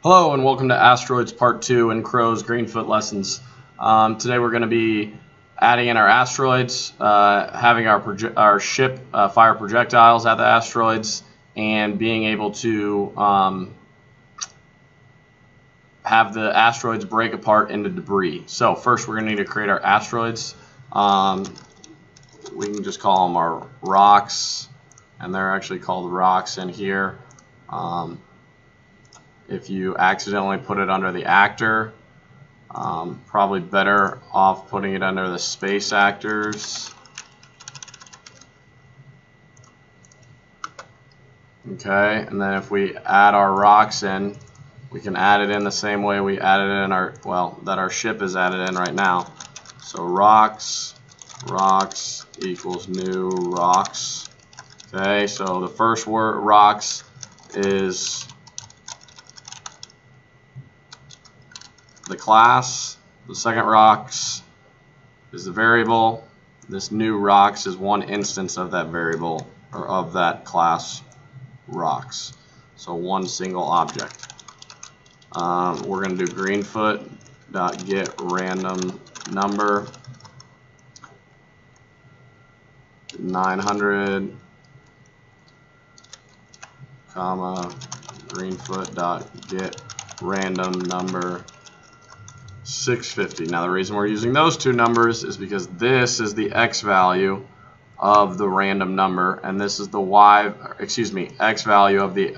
Hello and welcome to Asteroids Part 2 in Crow's Greenfoot Lessons. Today we're going to be adding in our asteroids, having our ship fire projectiles at the asteroids, and being able to have the asteroids break apart into debris. So first we're going to need to create our asteroids. We can just call them our rocks, and they're actually called rocks in here. If you accidentally put it under the actor, probably better off putting it under the space actors. Okay, and then if we add our rocks in, we can add it in the same way we added it in our, that our ship is added in right now. So rocks equals new rocks. Okay, so the first word rocks is the class, the second rocks is the variable, this new rocks is one instance of that variable or of that class rocks, so one single object. We're going to do greenfoot.get random number 900 comma greenfoot.get random number 650. Now the reason we're using those two numbers is because this is the x value of the random number, and this is the x value of the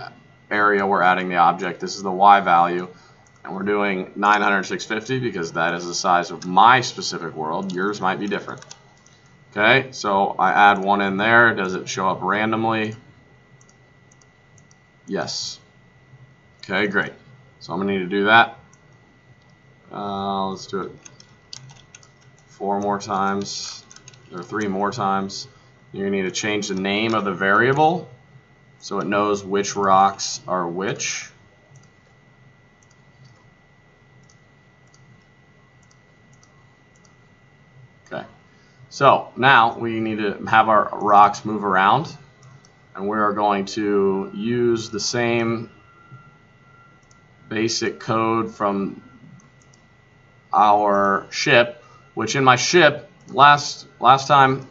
area we're adding the object. This is the y value, and we're doing 900 650 because that is the size of my specific world. Yours might be different. Okay, so I add one in there. Does it show up randomly? Yes. Okay, great. So I'm going to need to do that. Let's do it 4 more times, or 3 more times. You're going to need to change the name of the variable so it knows which rocks are which. Okay, so now we need to have our rocks move around, and we are going to use the same basic code from our ship, which in my ship last time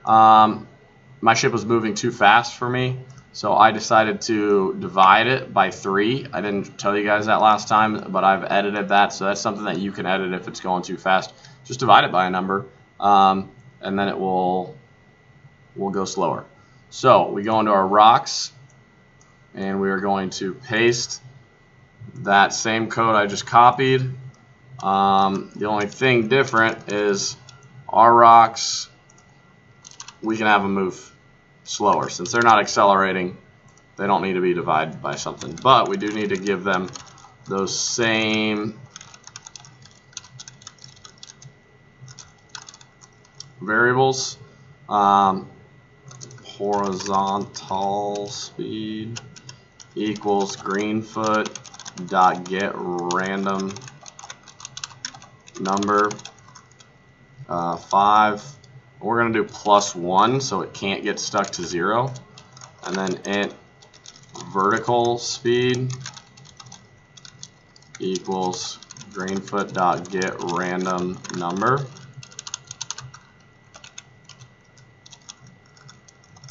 my ship was moving too fast for me, so I decided to divide it by 3. I didn't tell you guys that last time, but I've edited that, so that's something that you can edit if it's going too fast. Just divide it by a number, and then it will go slower. So we go into our rocks, and we are going to paste that same code I just copied. The only thing different is our rocks, we can have them move slower. Since they're not accelerating, they don't need to be divided by something. But we do need to give them those same variables. Horizontal speed equals greenfoot.get random number 5. We're going to do +1 so it can't get stuck to 0, and then int vertical speed equals greenfoot.get random number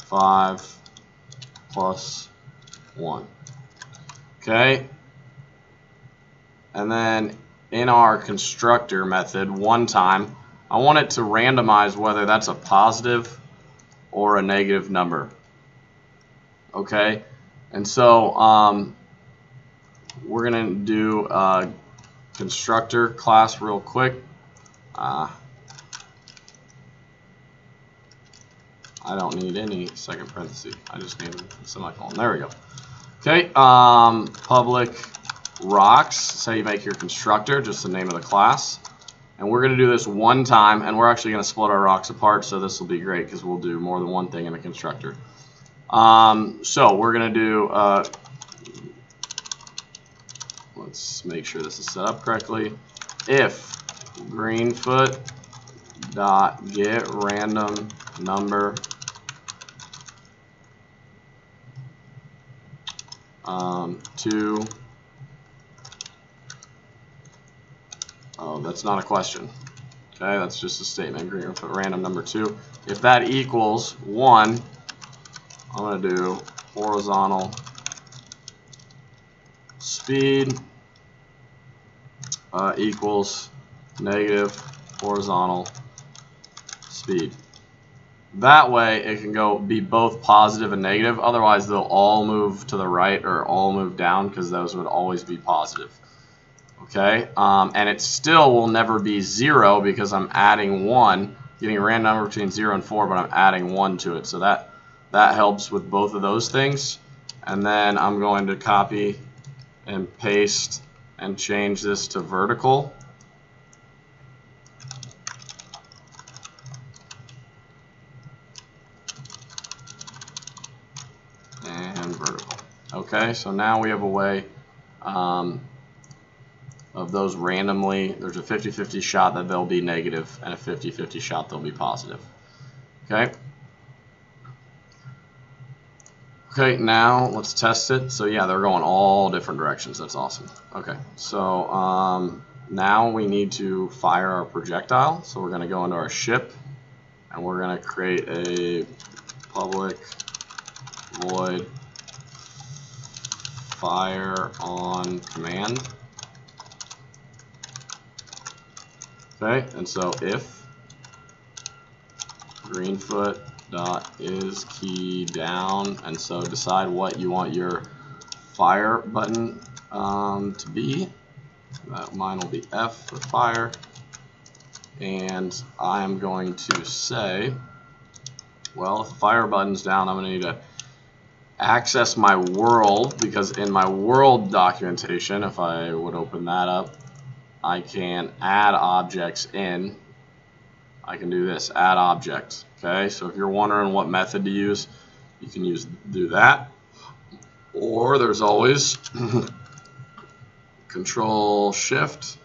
5 + 1. Okay, and then in our constructor method, one time, I want it to randomize whether that's a positive or a negative number. Okay, and so we're going to do a constructor class real quick. I don't need any second parenthesis. I just need a semicolon. There we go. Okay, public rocks. That's how you make your constructor, just the name of the class. And we're going to do this one time, and we're actually going to split our rocks apart, so this will be great because we'll do more than one thing in the constructor. So we're going to do, let's make sure this is set up correctly. If greenfoot.get random number 2 That's not a question. Okay, that's just a statement. We're going to put random number 2. If that equals 1, I'm going to do horizontal speed equals negative horizontal speed. That way it can be both positive and negative. Otherwise they'll all move to the right or all move down, because those would always be positive. Okay, and it still will never be 0 because I'm adding 1, getting a random number between 0 and 4, but I'm adding 1 to it. So that helps with both of those things. And then I'm going to copy and paste and change this to vertical. And vertical. Okay, so now we have a way of those randomly. There's a 50-50 shot that they'll be negative and a 50-50 shot they'll be positive. Okay. Okay, now let's test it. So yeah, they're going all different directions. That's awesome. Okay, so now we need to fire our projectile. So we're going to go into our ship, and we're going to create a public void fire on command. Okay, and so if greenfoot dot is key down, and so decide what you want your fire button to be. Mine will be F for fire, and I'm going to say, well, if the fire button's down, I'm going to need to access my world, because in my world documentation, if I would open that up, I can add objects in. I can do this, add object. Okay, so if you're wondering what method to use, you can do that. Or there's always Control Shift.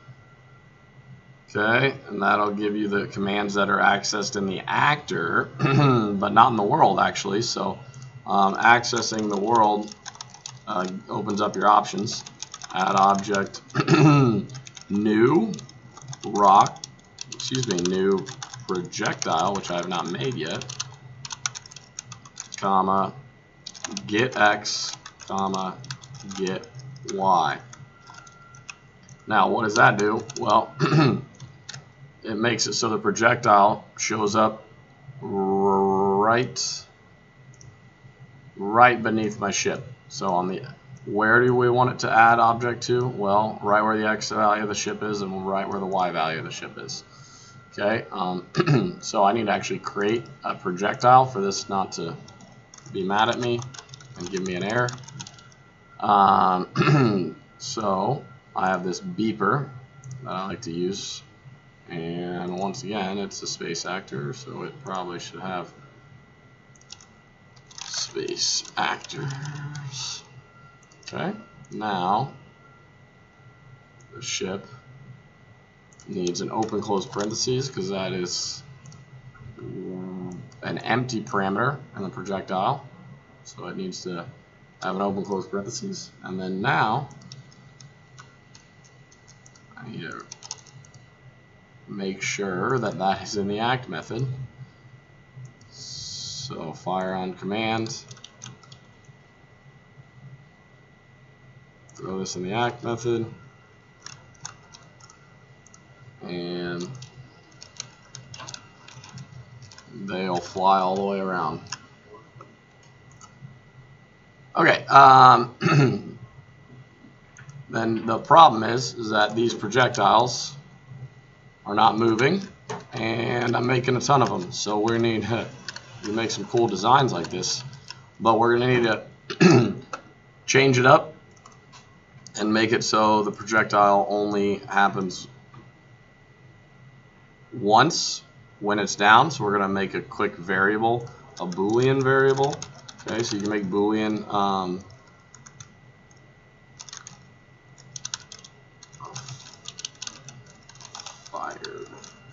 Okay, and that'll give you the commands that are accessed in the actor, but not in the world actually. So accessing the world opens up your options. Add object, new new projectile, which I have not made yet, comma, get X, comma, get Y. Now, what does that do? Well, it makes it so the projectile shows up right beneath my ship. So on the, where do we want it to add object to? Well, right where the X value of the ship is and right where the Y value of the ship is. Okay, so I need to actually create a projectile for this not to be mad at me and give me an error. So I have this beeper that I like to use, and once again it's a space actor, so it probably should have space actors. Okay, now the ship needs an open close parentheses, because that is an empty parameter in the projectile, so it needs to have an open close parentheses. And then now I need to make sure that that is in the act method. So fire on command, throw this in the act method, and they'll fly all the way around. Okay, then the problem is that these projectiles are not moving, and I'm making a ton of them. So we need to make some cool designs like this, but we're going to need to change it up and make it so the projectile only happens once when it's down. So we're going to make a quick variable, a Boolean variable. Okay, so you can make Boolean fired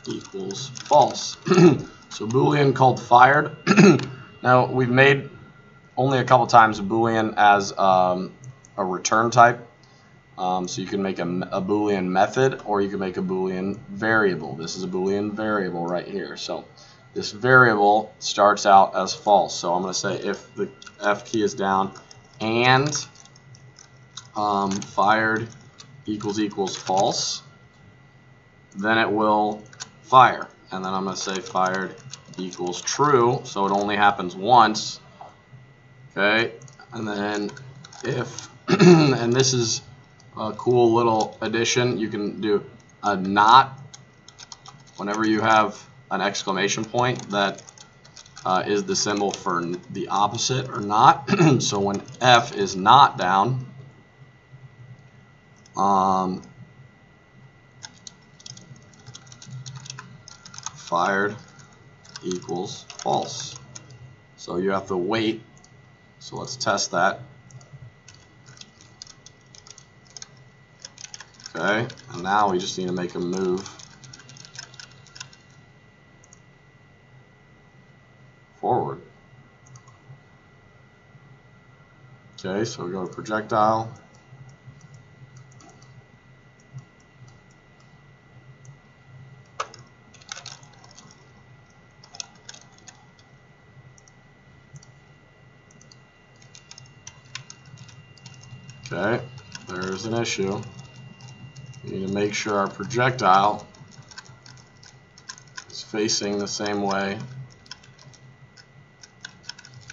equals false. So Boolean called fired. Now we've made only a couple times Boolean as a return type. So you can make a Boolean method, or you can make a Boolean variable. This is a Boolean variable right here. So this variable starts out as false. So I'm going to say if the F key is down and fired equals false, then it will fire. And then I'm going to say fired equals true, so it only happens once. Okay, and then if and this is a cool little addition, you can do a not whenever you have an exclamation point that is the symbol for the opposite or not. So when F is not down, fired equals false. So you have to wait. So let's test that. Okay, and now we just need to make a move forward. Okay, so we go to projectile. Okay, there's an issue. We need to make sure our projectile is facing the same way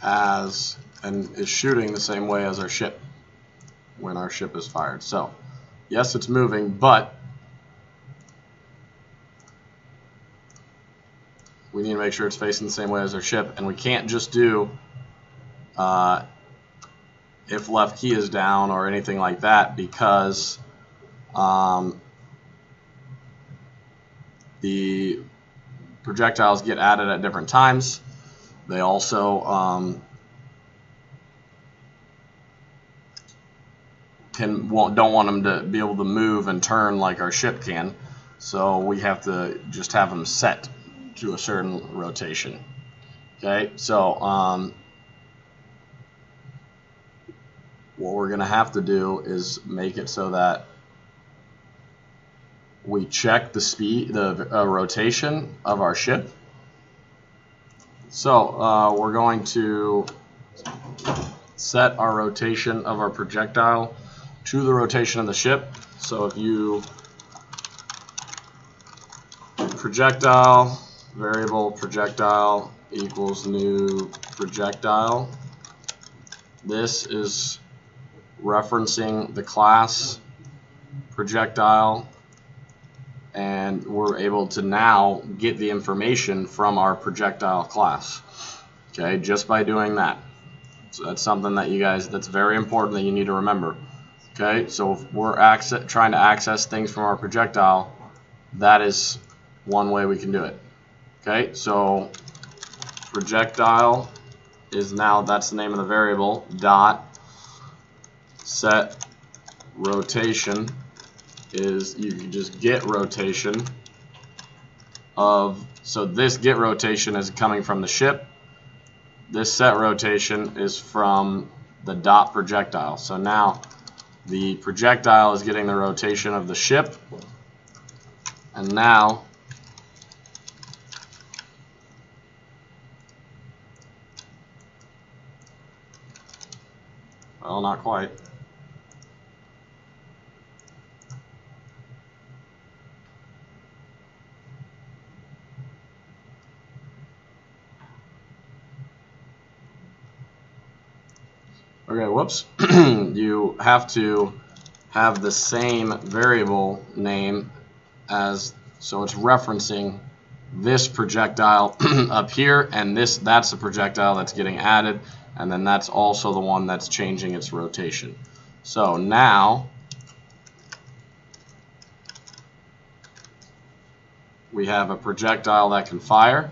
as, and is shooting the same way as our ship when our ship is fired. So, yes, it's moving, but we need to make sure it's facing the same way as our ship, and we can't just do if left key is down or anything like that, because the projectiles get added at different times. They also don't want them to be able to move and turn like our ship can, so we have to just have them set to a certain rotation. Okay, so what we're going to have to do is make it so that we check the speed, the rotation of our ship. So we're going to set our rotation of our projectile to the rotation of the ship. So if you projectile variable projectile equals new projectile, this is referencing the class projectile, and we're able to now get the information from our projectile class. Okay, just by doing that. So that's something that you guys, that's very important that you need to remember. Okay, so if we're trying to access things from our projectile, that is one way we can do it. Okay, so projectile is now, that's the name of the variable, dot set rotation is, you can just get rotation of, so this get rotation is coming from the ship, this set rotation is from the dot projectile. So now the projectile is getting the rotation of the ship, and now well, not quite. Okay, whoops. You have to have the same variable name as, so it's referencing this projectile up here, and that's the projectile that's getting added, and then that's also the one that's changing its rotation. So now we have a projectile that can fire.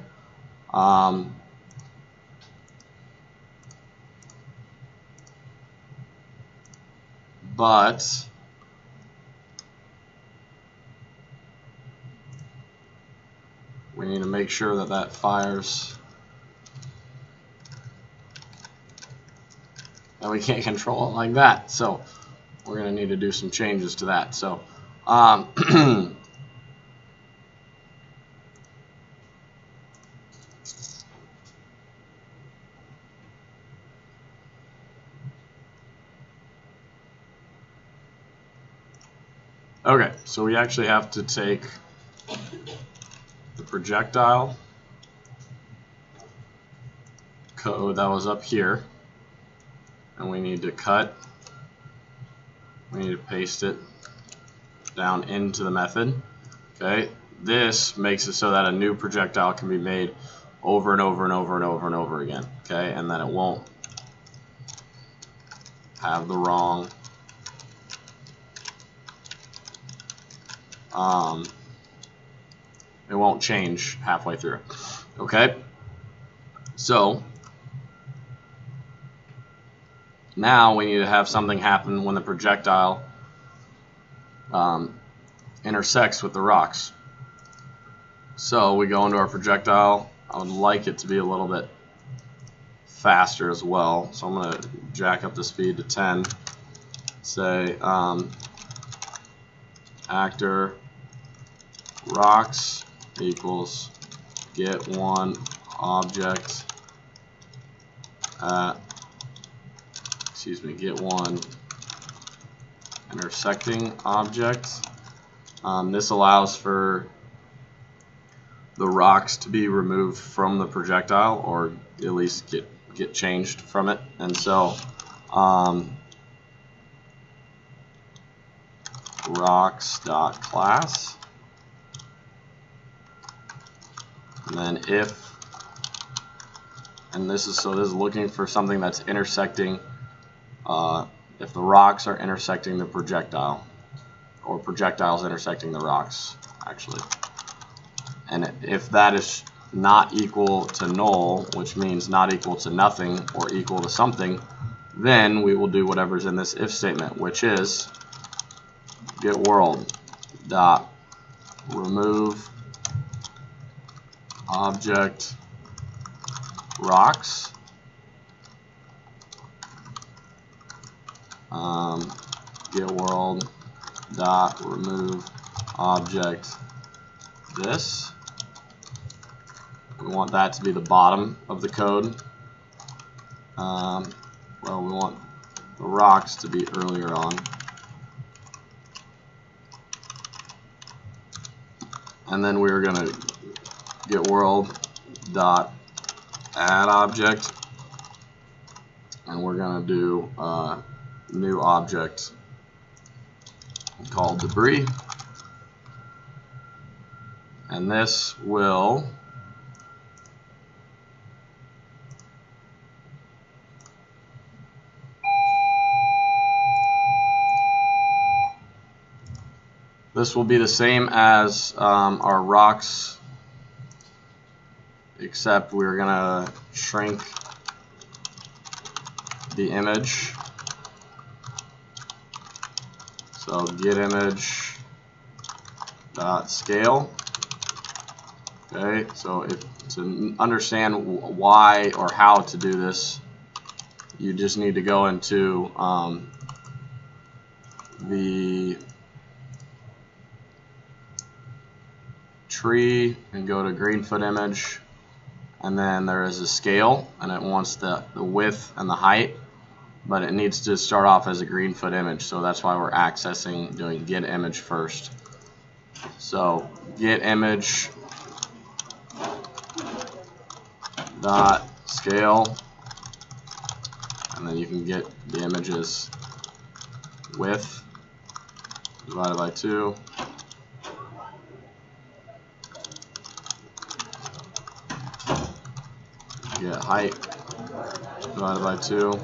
But we need to make sure that that fires, and we can't control it like that. So we're going to need to do some changes to that. So okay, so we actually have to take the projectile code that was up here, and we need to we need to paste it down into the method. Okay, this makes it so that a new projectile can be made over and over and over and over and over again. Okay, and then it won't have the wrong it won't change halfway through. Okay, so now we need to have something happen when the projectile intersects with the rocks. So we go into our projectile. I would like it to be a little bit faster as well, so I'm going to jack up the speed to 10. Say actor rocks equals get one object at, get one intersecting object. This allows for the rocks to be removed from the projectile, or at least get changed from it. And so rocks.class, and then if, and this is looking for something that's intersecting, if the rocks are intersecting the projectile, or projectiles intersecting the rocks actually, and if that is not equal to null, which means not equal to nothing or equal to something, then we will do whatever's in this if statement, which is get world dot remove object rocks, get world dot remove object this. We want that to be the bottom of the code. Well, we want the rocks to be earlier on. And then we're going to get world dot add object, and we're going to do a new object called debris, and this will be the same as our rocks, except we're going to shrink the image. So get image dot scale. Okay, so to understand why or how to do this, you just need to go into the tree and go to greenfoot image, and then there is a scale, and it wants the width and the height, but it needs to start off as a greenfoot image, so that's why we're doing get image first. So get image dot scale, and then you can get the image's width divided by 2. Get height divided by 2.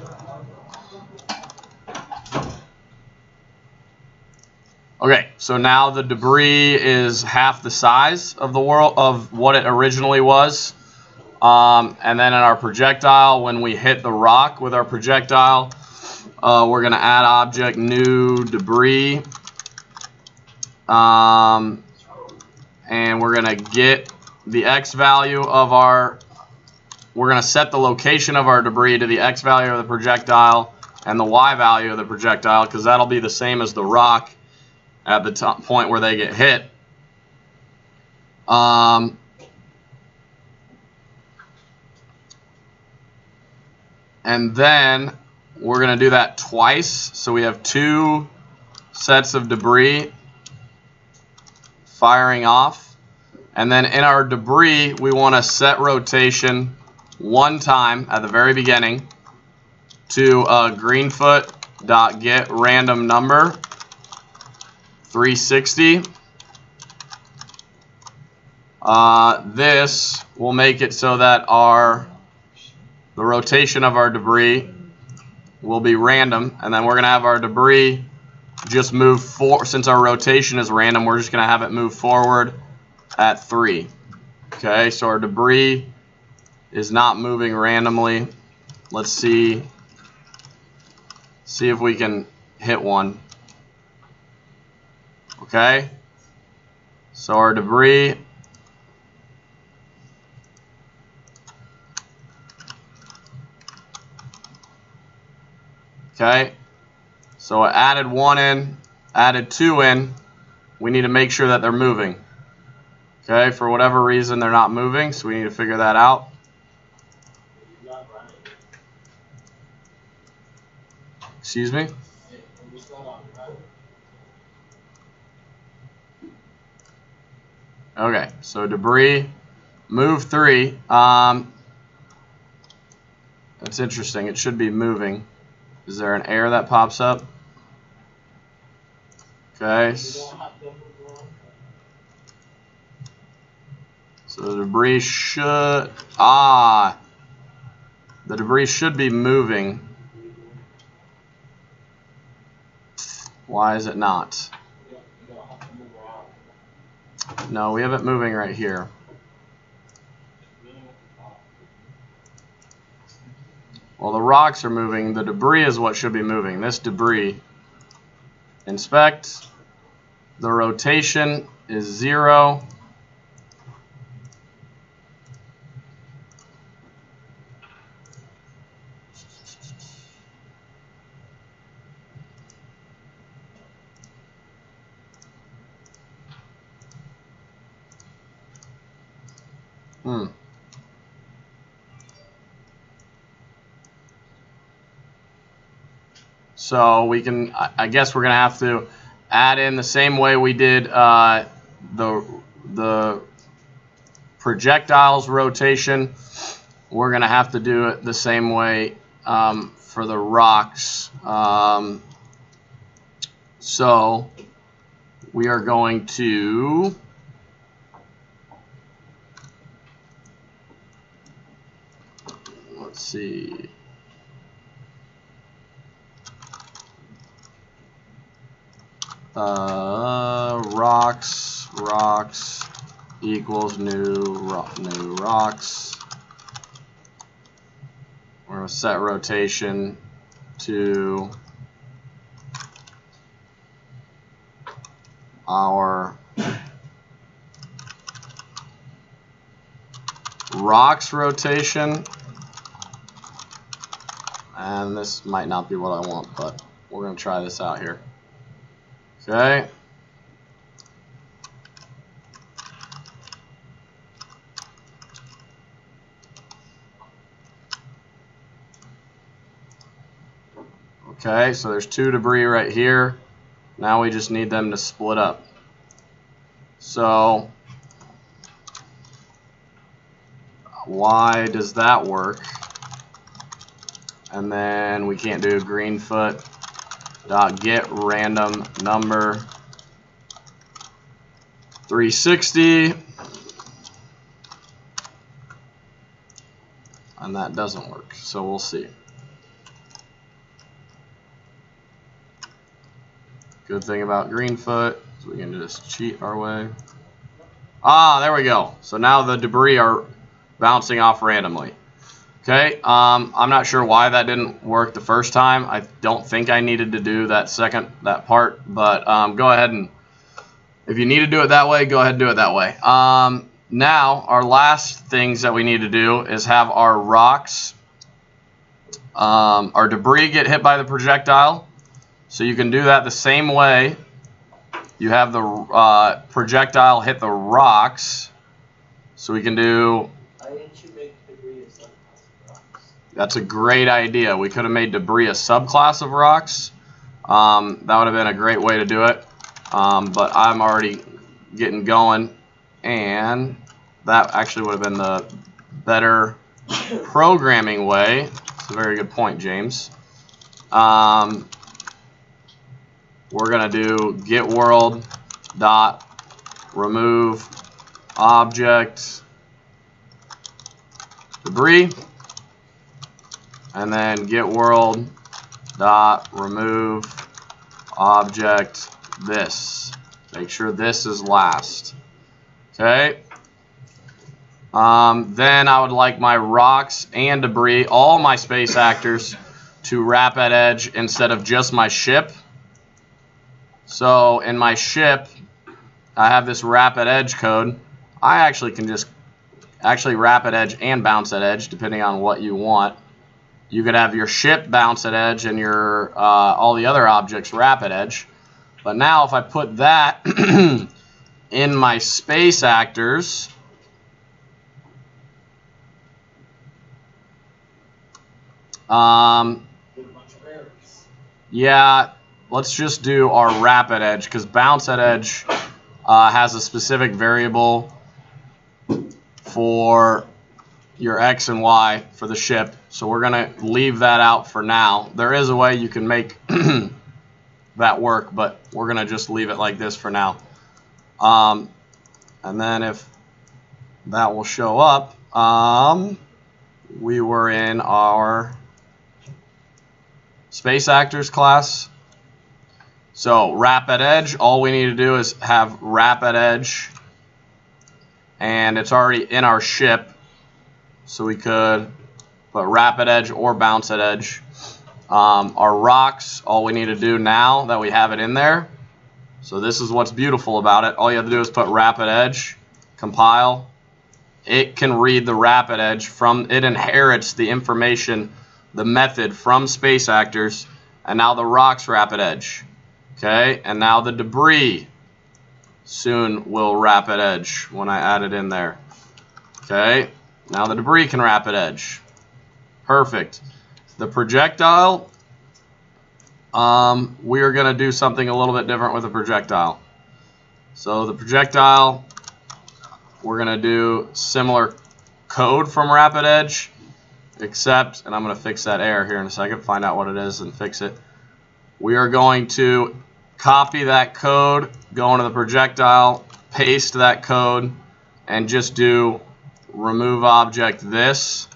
Okay, so now the debris is half the size of the world of what it originally was. And then in our projectile, when we hit the rock with our projectile, we're going to add object new debris, and we're going to get the x value of our, we're going to set the location of our debris to the x value of the projectile, and the y value of the projectile, because that'll be the same as the rock at the point where they get hit. And then we're going to do that twice. So we have 2 sets of debris firing off. And then in our debris, we want to set rotation 1 time at the very beginning to greenfoot.getRandomNumber 360. This will make it so that the rotation of our debris will be random, and then we're going to have our debris just move forward. Since our rotation is random, we're just going to have it move forward at 3. Okay, so our debris is not moving randomly. Let's see if we can hit one. Okay, so our debris okay, so I added 1 in, added 2 in. We need to make sure that they're moving. Okay, for whatever reason they're not moving, so we need to figure that out. Excuse me? Okay, so debris, move 3. That's interesting. It should be moving. Is there an error that pops up? Okay. So the debris should be moving. Why is it not? No, we have it moving right here. Well, the rocks are moving. The debris is what should be moving. This debris. Inspect. The rotation is 0. So we can, I guess we're going to have to add in the same way we did the projectiles rotation. We're going to have to do it the same way for the rocks. So we are going to let's see. Rocks equals new rocks. We're going to set rotation to our rocks rotation. And this might not be what I want, but we're going to try this out here. Okay. Okay, so there's 2 debris right here. Now we just need them to split up. So why does that work? And then we can't do greenfoot.getRandomNumber 360. And that doesn't work. So we'll see. Good thing about Greenfoot is we can just cheat our way. There we go. So now the debris are bouncing off randomly. Okay, I'm not sure why that didn't work the first time. I don't think I needed to do that part, but go ahead and, if you need to do it that way, go ahead and do it that way. Now, our last things that we need to do is have our rocks our debris get hit by the projectile. So you can do that the same way. You have the projectile hit the rocks. So we can do... Why didn't you make debris a subclass of rocks? That's a great idea. We could have made debris a subclass of rocks. That would have been a great way to do it. But I'm already getting going. And that actually would have been the better programming way. It's a very good point, James. We're going to do get world dot remove object debris, and then get world dot remove object this. Make sure this is last. Okay. Then I would like my rocks and debris, all my space actors, to wrapAtEdge instead of just my ship. So in my ship, I have this wrapAtEdge code. I actually can just wrapAtEdge and bounceAtEdge depending on what you want. You could have your ship bounceAtEdge and your all the other objects wrapAtEdge. But now if I put that in my space actors, yeah, let's just do our wrapAtEdge because bounceAtEdge has a specific variable for your X and Y for the ship. So we're going to leave that out for now. There is a way you can make that work, but we're going to just leave it like this for now. And then if that will show up, we were in our space actors class. So wrapAtEdge, all we need to do is have wrapAtEdge, and it's already in our ship, so we could put wrapAtEdge or bounceAtEdge. Our rocks, all we need to do now that we have it in there. So this is what's beautiful about it. All you have to do is put wrapAtEdge, compile. It can read the wrapAtEdge from, it inherits the information, the method from space actors, and now the rocks wrapAtEdge. Okay, and now the debris soon will wrapAtEdge when I add it in there. Okay, now the debris can wrapAtEdge. Perfect. The projectile, we are going to do something a little bit different with the projectile. So the projectile, we're going to do similar code from wrapAtEdge, except, and I'm going to fix that error here in a second, find out what it is and fix it. We are going to copy that code, go into the projectile, paste that code, and just do remove object this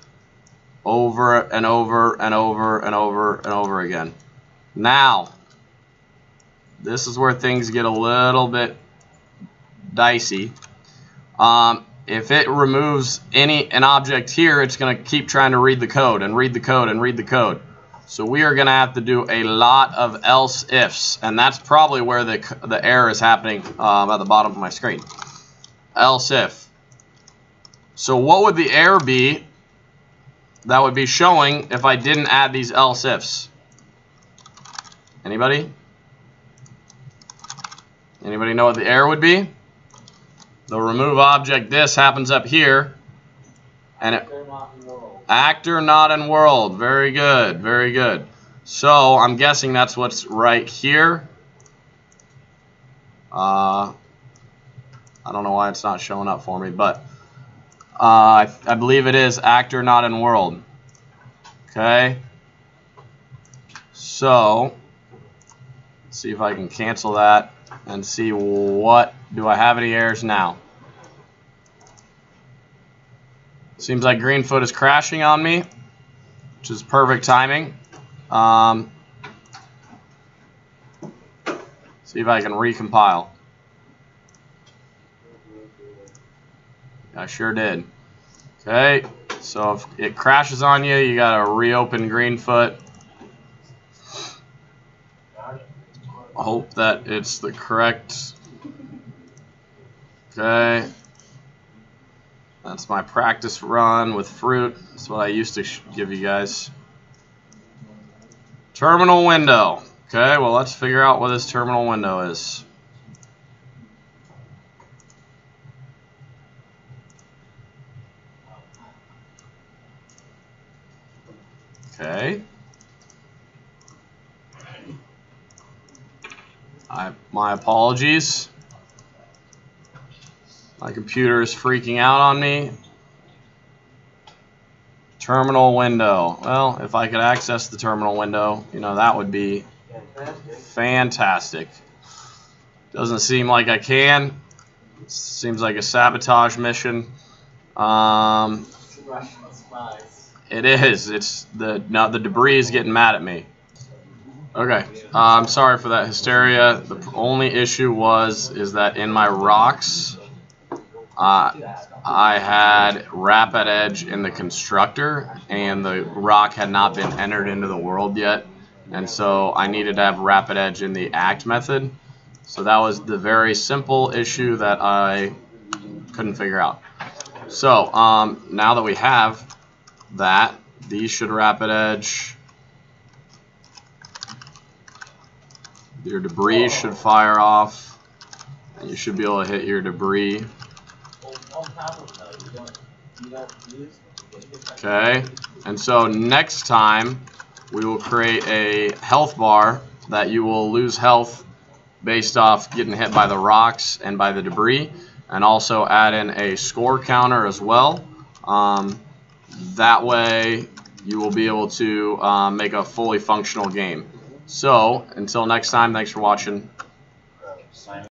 over and over and over and over and over again. Now, this is where things get a little bit dicey. If it removes an object here, it's going to keep trying to read the code and read the code and read the code. So we are going to have to do a lot of else ifs, and that's probably where the error is happening at the bottom of my screen. Else if. So what would the error be that would be showing if I didn't add these else ifs? Anybody? Anybody know what the error would be? The remove object this happens up here, and it actor not in world. Very good, very good. So I'm guessing that's what's right here. I don't know why it's not showing up for me, but I believe it is actor not in world. Okay. So let's see if I can cancel that and see what do I have any errors now. Seems like Greenfoot is crashing on me, which is perfect timing. See if I can recompile. I sure did. Okay, so if it crashes on you, you gotta reopen Greenfoot. Hope that it's the correct. Okay. That's my practice run with fruit. That's what I used to give you guys. Terminal window. Okay, well, let's figure out what this terminal window is. Okay. My apologies. My computer is freaking out on me. Terminal window. Well, if I could access the terminal window, you know, that would be fantastic. Doesn't seem like I can. Seems like a sabotage mission. It is. It's the debris is getting mad at me. Okay. I'm sorry for that hysteria. The only issue is that in my rocks, I had wrapAtEdge in the constructor, and the rock had not been entered into the world yet, and so I needed to have wrapAtEdge in the act method. So that was the very simple issue that I couldn't figure out. So now that we have that, these should wrapAtEdge. Your debris should fire off, and you should be able to hit your debris. Okay, and so next time we will create a health bar that you will lose health based off getting hit by the rocks and by the debris, and also add in a score counter as well. That way you will be able to make a fully functional game. So until next time, thanks for watching.